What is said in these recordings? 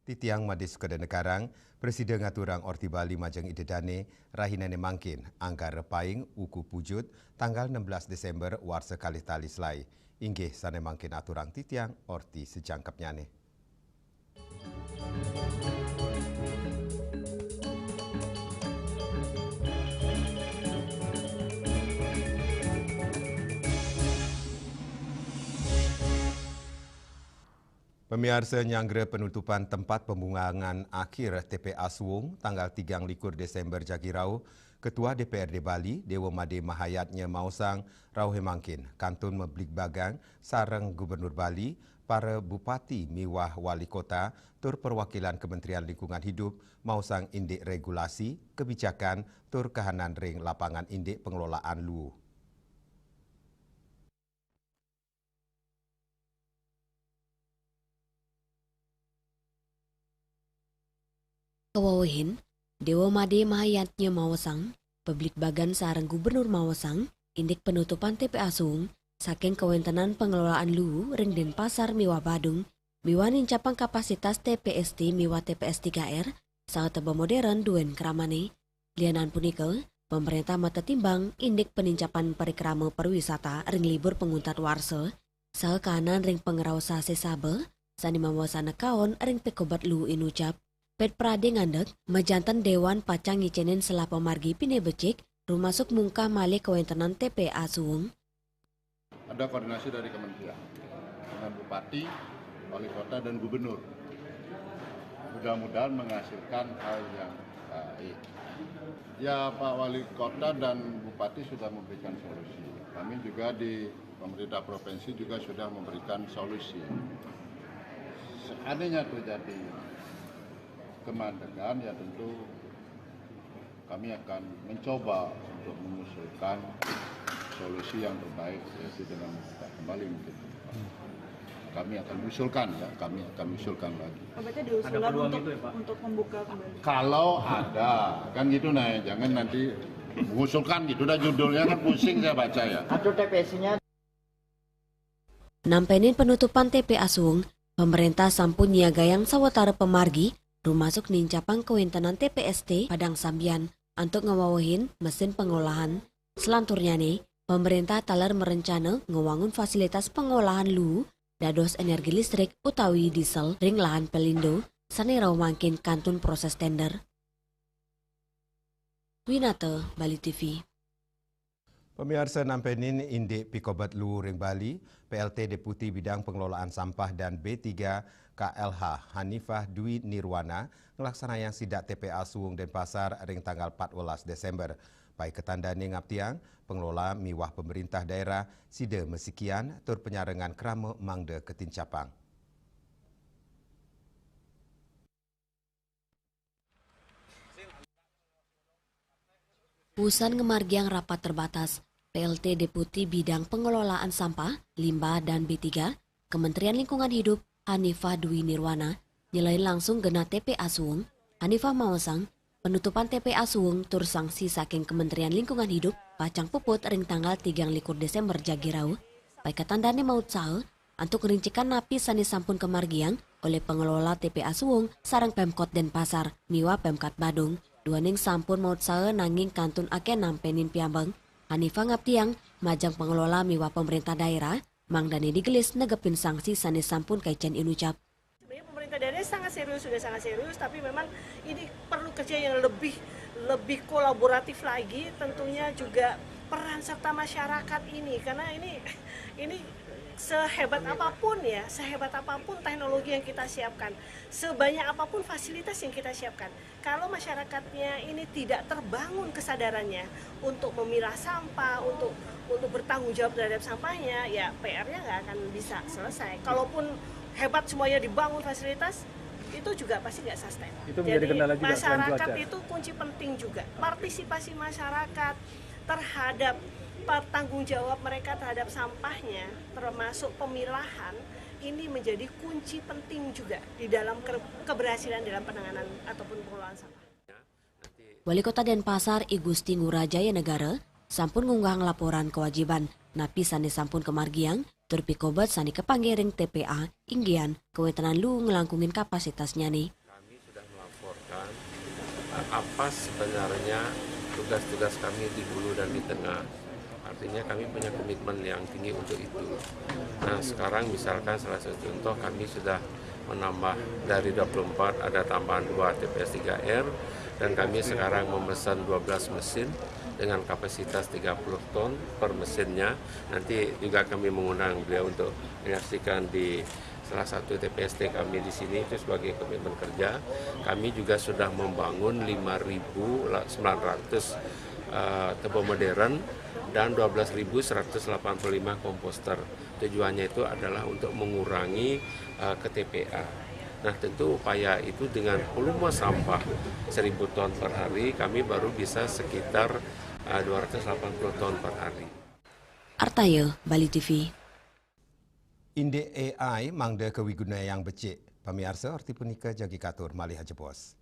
Titiang Madis Kedenekarang, Presiden Ngaturang Orti Bali Majeng Idedane, Rahinane Mangkin, Angka Repaing, Uku Pujut, tanggal 16 Desember war sekali tali selai. Inggih sane mangkin aturang titiang Orti sejangkapnyane. Pemirsa nyanggre penutupan tempat pembungangan akhir TPA Suwung tanggal 3 Desember Jagirau, Ketua DPRD Bali, Dewa Made Mahayatnya Mausang, Rauhe Mangkin, Kantun Meblik Bagang, Sareng Gubernur Bali, para Bupati Miwah Wali Kota, tur perwakilan Kementerian Lingkungan Hidup, Mausang Indik Regulasi, Kebijakan, tur Kahanan Ring Lapangan Indik Pengelolaan Lu. Kawawahin, Dewa Made Mahayatnya Mawasang, Publik Bagan Sareng Gubernur Mawasang, Indik Penutupan TPA Suwung, saking kewentenan pengelolaan Lu, Ring Denpasar Miwa Badung, Miwa nincapang kapasitas TPST Miwa TPS 3R, saat teba modern duen keramane, lianan punikel, pemerintah mata timbang Indik penincapan perikrama perwisata ring libur penguntat warse, saat kanan ring pengerausa sesabel, sani mawasana kaon ring pekobat Lu inucap, Pet Prade ngandek, majantan Dewan Pacang ngicenen selapa margi pine becik, rumasuk mungkah male kewentenan TPA Suwung. Ada koordinasi dari kementerian dengan bupati, wali kota dan gubernur. Mudah-mudahan menghasilkan hal yang baik. Ya, Pak Wali Kota dan Bupati sudah memberikan solusi. Kami juga di pemerintah provinsi juga sudah memberikan solusi. Seandainya terjadi kemandegan, ya tentu kami akan mencoba untuk mengusulkan solusi yang terbaik, yaitu dengan membuka kembali mungkin. Kami akan usulkan ya, kami akan usulkan lagi. Berarti diusulkan untuk membuka kembali. Kalau ada, kan gitu nah, jangan nanti mengusulkan gitu, dah judulnya kan pusing saya baca ya. Atau TPS-nya. Nampenin penutupan TPA Suwung, pemerintah sampun niagayang sawatara pemargi, rumasuk nincapang kewentenan TPST Padang Sambian untuk ngewawahin mesin pengolahan. Selanturnya nih, pemerintah talar merencana ngewangun fasilitas pengolahan Lu, dados energi listrik utawi diesel ring lahan pelindo, sanirau mangkin kantun proses tender. Winata, Bali TV. Pemirsa nampenin Indik Pikobat Lu Ring Bali, PLT Deputi Bidang Pengelolaan Sampah dan B3 KLH Hanifah Dwi Nirwana ngelaksanayan sidak TPA Suwung Denpasar ring tanggal 14 Desember. Baik ketandani ngaptiang, pengelola miwah pemerintah daerah sida mesikian tur penyarengan krama mangde ketincapang. Usan ngemargiang rapat terbatas, PLT Deputi Bidang Pengelolaan Sampah, Limbah dan B3, Kementerian Lingkungan Hidup, Hanifah Dwi Nirwana, nyelain langsung gena TPA Suwung. Hanifah mawasang, penutupan TPA Suwung tur sanksi saking Kementerian Lingkungan Hidup, pacang puput ring tanggal 3 Desember Jagirau, baik ketandane maut sal, untuk rincikan napi sani sampun kemargiang oleh pengelola TPA Suwung, sarang Pemkot Denpasar, miwa Pemkat Badung, duaning sampun maut sal nanging kantun ake nampenin piambang. Hanifah ngaptiang, majang pengelola miwa pemerintah daerah, Mang Dani digelis negepin sanksi sani sampun kaicen inucap. Sebenarnya pemerintah daerah sudah sangat serius, tapi memang ini perlu kerja yang lebih kolaboratif lagi, tentunya juga peran serta masyarakat ini, karena ini sehebat apapun teknologi yang kita siapkan, sebanyak apapun fasilitas yang kita siapkan, kalau masyarakatnya ini tidak terbangun kesadarannya untuk memilah sampah, untuk bertanggung jawab terhadap sampahnya, ya PR-nya nggak akan bisa selesai. Kalaupun hebat semuanya dibangun fasilitas, itu juga pasti nggak sustain. Itu menjadi kendala juga. Masyarakat itu kunci penting juga. Partisipasi masyarakat terhadap tanggung jawab mereka terhadap sampahnya, termasuk pemilahan, ini menjadi kunci penting juga di dalam keberhasilan dalam penanganan ataupun pengelolaan sampah. Wali Kota Denpasar I Gusti Ngurah Jaya Negara sampun ngunggah laporan kewajiban napi sane sampun kemargiang Terpikobat sani kepanggering TPA, inggian, kewetenan lu ngelangkungin kapasitasnya nih. Kami sudah melaporkan apa sebenarnya tugas-tugas kami di hulu dan di tengah. Artinya kami punya komitmen yang tinggi untuk itu. Nah sekarang misalkan salah satu contoh kami sudah menambah dari 24 ada tambahan 2 TPS 3R dan kami sekarang memesan 12 mesin dengan kapasitas 30 ton per mesinnya. Nanti juga kami mengundang beliau untuk menyaksikan di salah satu TPST kami di sini itu sebagai komitmen kerja. Kami juga sudah membangun 5.900 tebo modern dan 12.185 komposter. Tujuannya itu adalah untuk mengurangi ke TPA. Nah tentu upaya itu dengan volume sampah 1.000 ton per hari, kami baru bisa sekitar 280 ton per hari. Artayo, Bali TV. Inde AI mangda kewiguna yang becik. Pemirsa Orti Punika jagi katur malih jebos.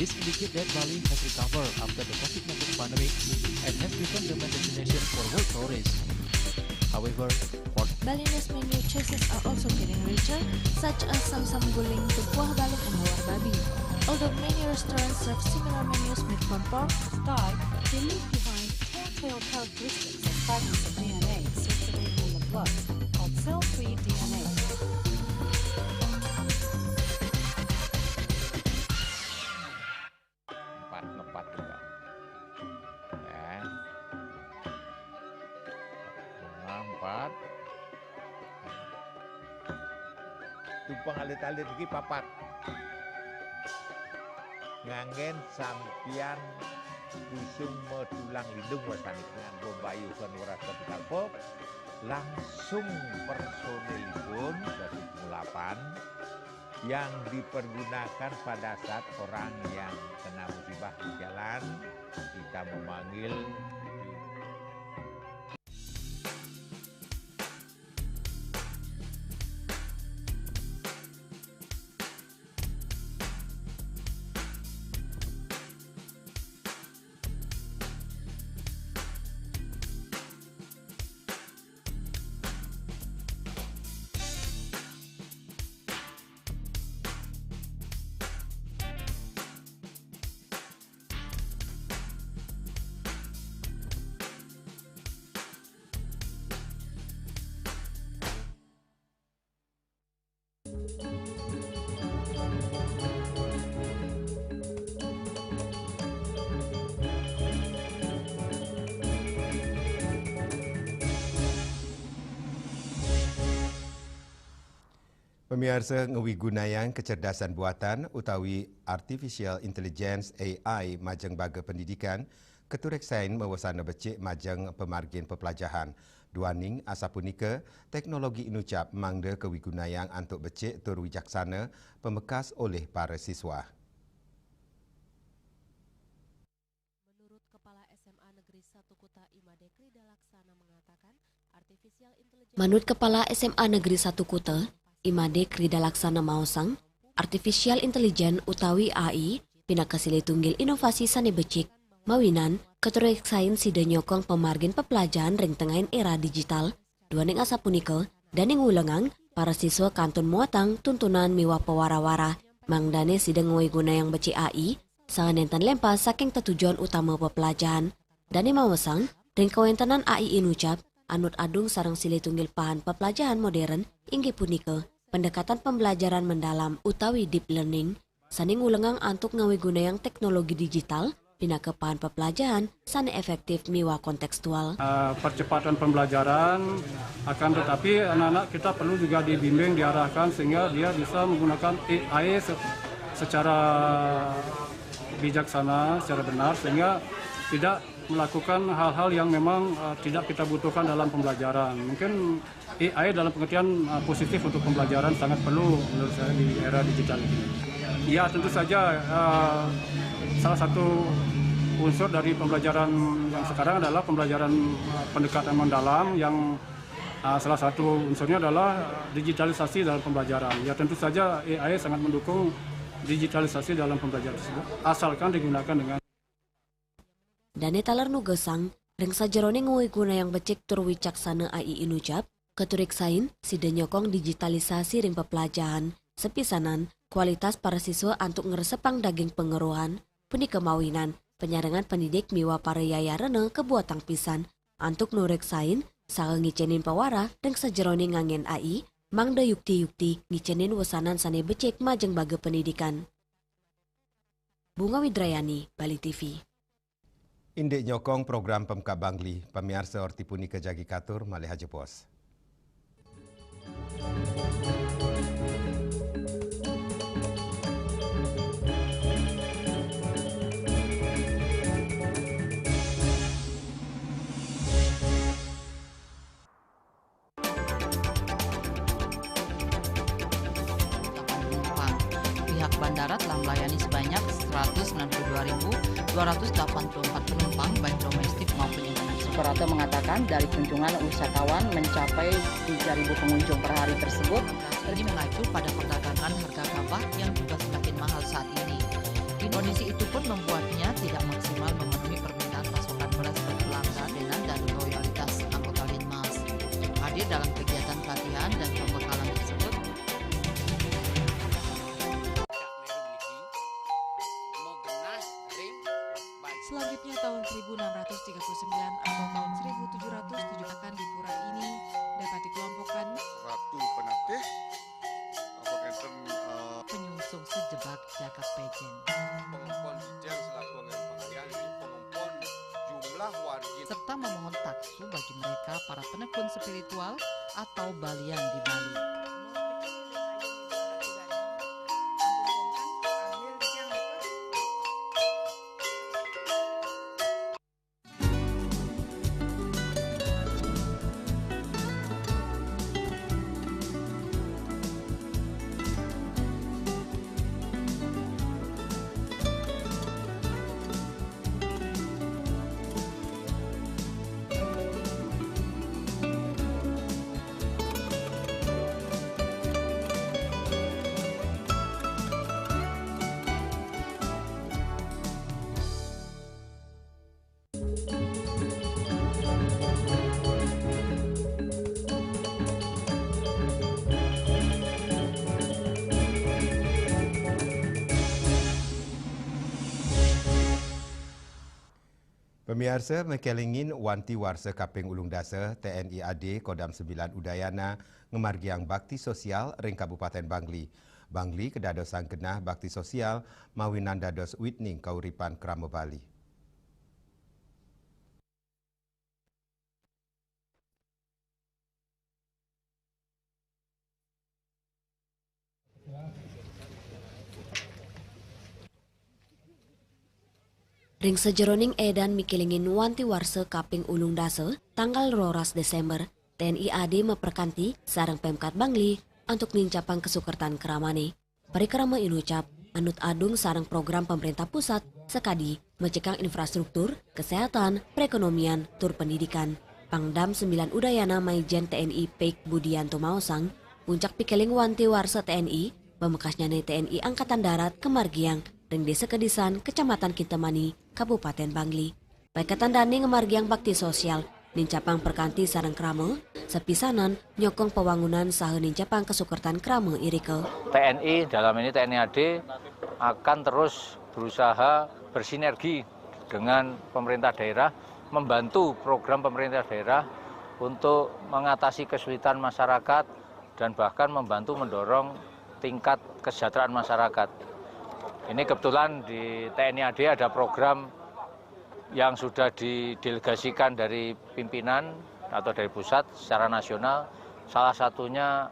This indicates that Bali has recovered after the COVID-19 pandemic and has become the main destination for world tourists. However, Balinese menu choices are also getting richer, such as Sam-Sam Guling to Kuah Balin and Hawar Babi. Although many restaurants serve similar menus made from pork, Thai, they leave behind telltale characteristics of fragments of DNA circulating in the blood, called cell-free DNA. Ngepat juga ya, bunga 4 tumpang alit-alit lagi papat nganggen sampian busung metulang lindung wasani dengan bombayu kan warasa pop langsung personelipun dari 8 yang dipergunakan pada saat orang yang kena musibah di jalan, kita memanggil Pemirsa ngewigunayan kecerdasan buatan utawi Artificial Intelligence AI majeng baga pendidikan, keturek sain mewasana becik majeng pemargin pepelajaran. Duaning asapunika, teknologi inucap mangda kewigunayan antuk becik tur wijaksana pemekas oleh para siswa. Menurut Kepala SMA Negeri 1 Kuta Imade Krida Laksana mengatakan, Menurut Kepala SMA Negeri 1 Kuta, Imade Krida Laksana Mausang, Artificial Intelligence utawi AI, pinakasili tunggil inovasi sane becik, mawinan, keturek sains sida nyokong pemargin pepelajaran ring tengahin era digital, duaning asapunika, dan ing ulengang, para siswa kantun muatang tuntunan miwa pewara-wara, mangdane sida ngoi guna yang becik AI, sanganentan lempas saking tetujuan utama pepelajaran, dan mawasang, ring kawentanan AI inucap, anut adung sarang sili tunggil pahan pepelajaran modern, inggih punika, pendekatan pembelajaran mendalam utawi deep learning, saning ulengang antuk ngawi guna yang teknologi digital, pinaka pahan pepelajaran, sane efektif miwa kontekstual. Percepatan pembelajaran akan tetapi anak-anak kita perlu juga dibimbing, diarahkan sehingga dia bisa menggunakan AI secara bijaksana, secara benar, sehingga tidak melakukan hal-hal yang memang tidak kita butuhkan dalam pembelajaran. Mungkin AI dalam pengertian positif untuk pembelajaran sangat perlu menurut saya di era digital ini. Ya tentu saja salah satu unsur dari pembelajaran yang sekarang adalah pembelajaran pendekatan mendalam yang salah satu unsurnya adalah digitalisasi dalam pembelajaran. Ya tentu saja AI sangat mendukung digitalisasi dalam pembelajaran tersebut, asalkan digunakan dengan. Dane taler nu gesang, ring sajerone nguwi guna yang becik tur wicaksana AI inucap, keturik sain sida nyokong digitalisasi ring pepelajaran, sepisanan kualitas para siswa antuk ngeresepang daging pengeruhan, puni kemawinan, penyarengan pendidik miwa para yaya rene kebuatang pisan, antuk nurek sain, saha ngicenin pawara ring sajerone ngangen AI, mangda yukti-yukti ngicenin wesanan sane becik majeng baga pendidikan. Bunga Widrayani, Bali TV. Indek nyokong program Pemka Bangli, pemirsa Orti Puni Kejagi Katur, Malih Haji Pos. Pihak bandara telah melayani sebanyak 192.284 penumpang baik domestik maupun internasional. Operator mengatakan dari kunjungan wisatawan mencapai 3.000 pengunjung per hari tersebut. Ini mengacu pada perdagangan harga gabah yang juga semakin mahal saat ini. Kondisi itu pun membuatnya tidak maksimal memenuhi permintaan pasokan beras berkelangkaan dan loyalitas anggota Linmas. Hadir dalam kegiatan pelatihan dan pembekalan tersebut. Selanjutnya tahun 1639 atau tahun 1707 akan di pura ini dapat dikelompokkan Ratu Penatih, penyungsung sejebak jagat pejen. pengumpul hijau selaku pengalian pengumpul jumlah warga Serta memohon taksu bagi mereka para penekun spiritual atau balian di Bali. Pemirsa mekelingin wanti warsa kaping ulung dasa TNI AD Kodam 9 Udayana ngemargiang bakti sosial ring Kabupaten Bangli. Bangli kedadosan genah bakti sosial mawinan dados witning kauripan krama Bali. Ring sejeroning edan mikilingin wanti warse kaping ulung dase tanggal 12 Desember, TNI AD memperkanti sarang Pemkat Bangli untuk nincapang kesukertan keramane. Parikrama inucap, anut adung sarang program pemerintah pusat, sekadi, mencekang infrastruktur, kesehatan, perekonomian, tur pendidikan. Pangdam 9 Udayana Maijen TNI Peik Budianto Maosang, puncak pikeling wanti warse TNI, pemekasnya TNI Angkatan Darat Kemargiang, ring desa Kedisan, Kecamatan Kintemani, Kabupaten Bangli. Paikatan dani ngemargiang bakti sosial, nincapang perkanti sarang krama, sepisanan nyokong pewangunan saha nincapang kesukertan krama irike. TNI dalam ini TNI AD akan terus berusaha bersinergi dengan pemerintah daerah, membantu program pemerintah daerah untuk mengatasi kesulitan masyarakat dan bahkan membantu mendorong tingkat kesejahteraan masyarakat. Ini kebetulan di TNI AD ada program yang sudah didelegasikan dari pimpinan atau dari pusat secara nasional. Salah satunya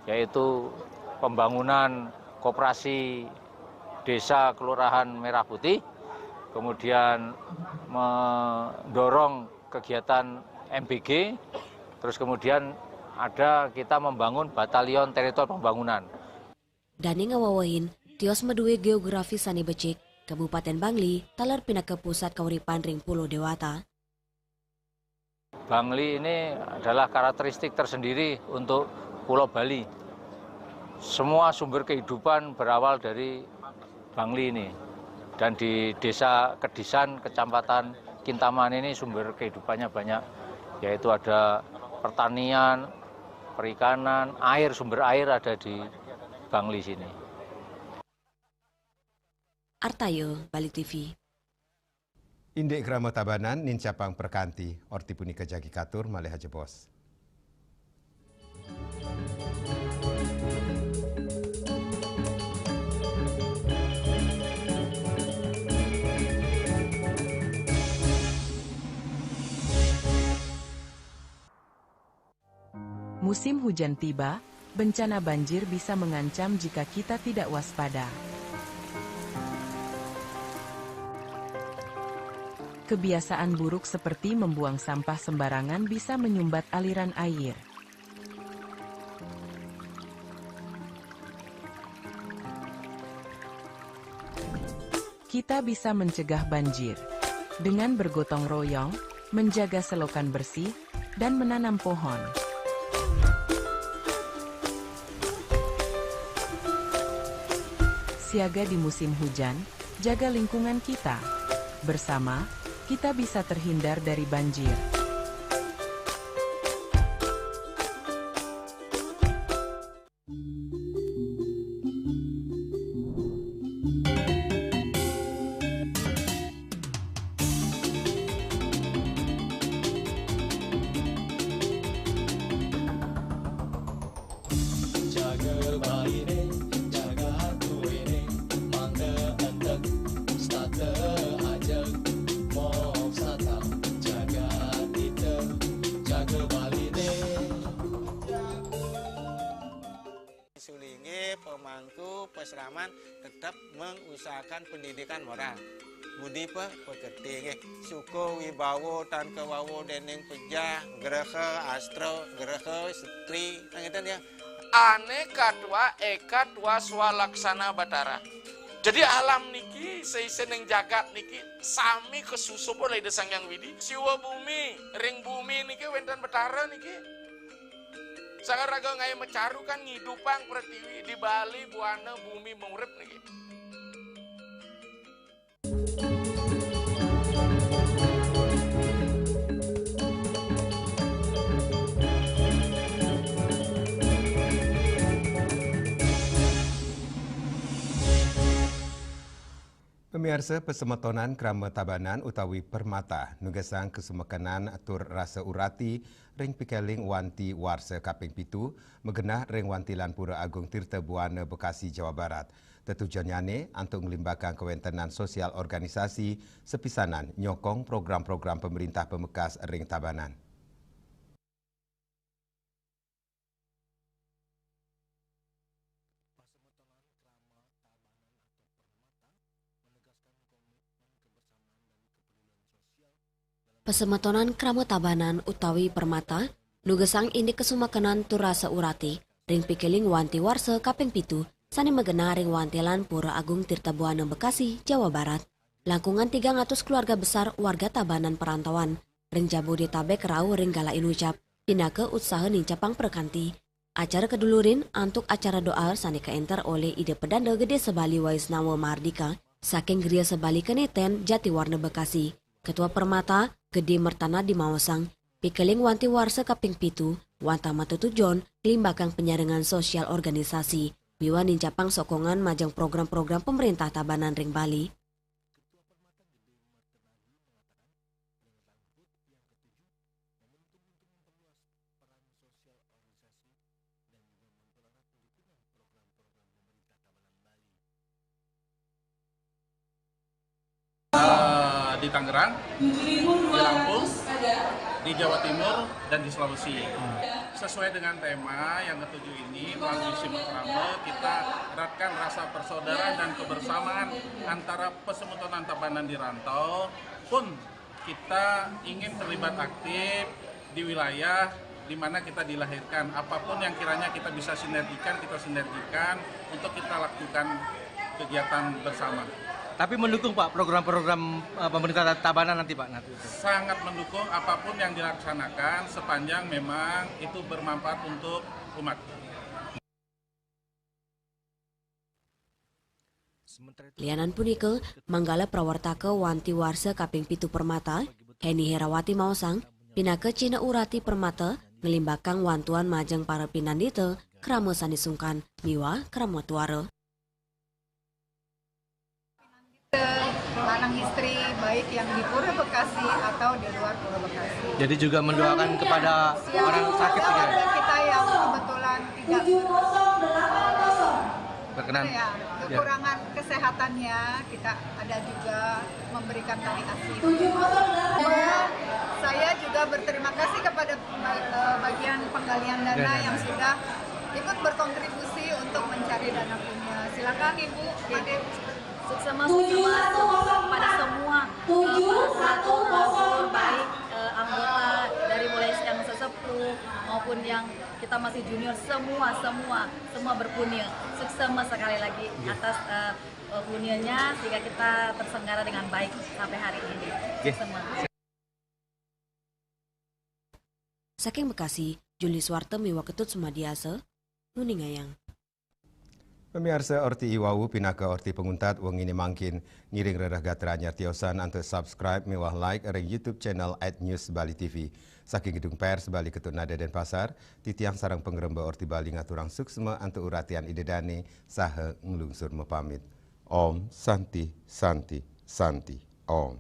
yaitu pembangunan koperasi desa Kelurahan Merah Putih, kemudian mendorong kegiatan MBG, terus kemudian ada kita membangun batalion teritori pembangunan. Dani ngawawain, tios medue geografi sani becik, Kabupaten Bangli, taler pindah ke pusat kauripan ring Pulau Dewata. Bangli ini adalah karakteristik tersendiri untuk Pulau Bali. Semua sumber kehidupan berawal dari Bangli ini. Dan di desa Kedisan, Kecamatan Kintaman ini sumber kehidupannya banyak. Yaitu ada pertanian, perikanan, air, sumber air ada di Bangli sini. Artayo, Bali TV. Indek Grama Tabanan, Nincapang Perkanti, Orti Punika Jagi Katur, Maleha Jebos. Musim hujan tiba, bencana banjir bisa mengancam jika kita tidak waspada. Kebiasaan buruk seperti membuang sampah sembarangan bisa menyumbat aliran air. Kita bisa mencegah banjir dengan bergotong royong, menjaga selokan bersih, dan menanam pohon. Siaga di musim hujan, jaga lingkungan kita. Bersama, kita bisa terhindar dari banjir. Pemangku peseraman tetap mengusahakan pendidikan moral. Budi pekerti suku wibawo tan kewawo deneng pejah gereha astro gereha setri nangiten ya. Aneka tua eka tua swalaksana batara. Jadi alam niki seisen yang jagat niki sami kesusup oleh desang yang widi. Siwa bumi ring bumi niki wenten batara niki. Sangat raga ngai mecaru kan ngidupang pertiwi di Bali buana bumi mengurip niki. Pemirsa pesemetonan Krama Tabanan utawi Permata nugasang kesumekanan atur rasa urati ring pikeling wanti warsa kaping pitu megenah ring wantilan Pura Agung Tirta Buana Bekasi Jawa Barat. Tetujuannya untuk melimbahkan kewentenan sosial organisasi sepisanan nyokong program-program pemerintah pemekas ring Tabanan. Pesemetonan Krama Tabanan utawi Permata nugesang indi kesumekanan turasa urati ring pikeling wanti warsa kaping pitu sani megena ring wantilan Pura Agung Tirta Buana Bekasi Jawa Barat. Langkungan 300 keluarga besar warga Tabanan perantauan ring Jabodetabek rau ring gala inucap pinake usaha nincapang perkanti. Acara kedulurin antuk acara doa sani keenter oleh ide pedanda gede sebali Waisnawa Mardika saking geria sebali keneten Jatiwarna Bekasi. Ketua Permata Gede Mertana di Mawasang, pikeling wanti warsa kaping pitu, wanta matutujon, limbakang penyaringan sosial organisasi, biwa nincapang sokongan majang program-program pemerintah Tabanan ring Bali. Di Tangerang, di Lampung, di Jawa Timur, dan di Sulawesi. Sesuai dengan tema yang ketujuh ini, melalui Simekrama kita eratkan rasa persaudaraan dan kebersamaan antara pesemetonan Tabanan di rantau, pun kita ingin terlibat aktif di wilayah di mana kita dilahirkan. Apapun yang kiranya kita bisa sinergikan untuk kita lakukan kegiatan bersama. Tapi mendukung Pak program-program pemerintah Tabanan nanti Pak? Sangat mendukung apapun yang dilaksanakan sepanjang memang itu bermanfaat untuk umat. Lianan punike manggala prawartaka wanti warsa kaping pitu permata, Heni Herawati Mausang, pinake Cina Urati Permata, ngelimbakang wantuan majeng para pinandite, krama sanisungkan, miwa krama tuara. Lanang istri baik yang di Pura Bekasi atau di luar Pura Bekasi. Jadi juga mendoakan kepada orang sakit ya? Kita yang kebetulan tidak berkenan. Ya, kekurangan kesehatannya, kita ada juga memberikan tali asih. Saya juga berterima kasih kepada bagian penggalian dana yang sudah ikut berkontribusi untuk mencari dana punya. Silakan Ibu, Ade. Sukses pada semua aparatur baik anggota dari mulai yang sesepuh maupun yang kita masih junior, semua berpunya. Sukses sekali lagi atas punianya sehingga kita terselenggara dengan baik sampai hari ini. Semua. Saking Bekasi, Juli Swarte miwa ketut Sumadiase, Nuningayang. Pemirsa Orti Iwau pinaka Orti penguntat wong ini mangkin ngiring rerah gatranya tiosan untuk subscribe mewah like ring YouTube channel @newsbali.tv. Saking gedung pers Bali Ketut Nada dan Pasar, titiang sarang pengeremba Orti Bali ngaturang suksma untuk uratian idedane saha ngelungsur mepamit. Om Santi Santi Santi Om.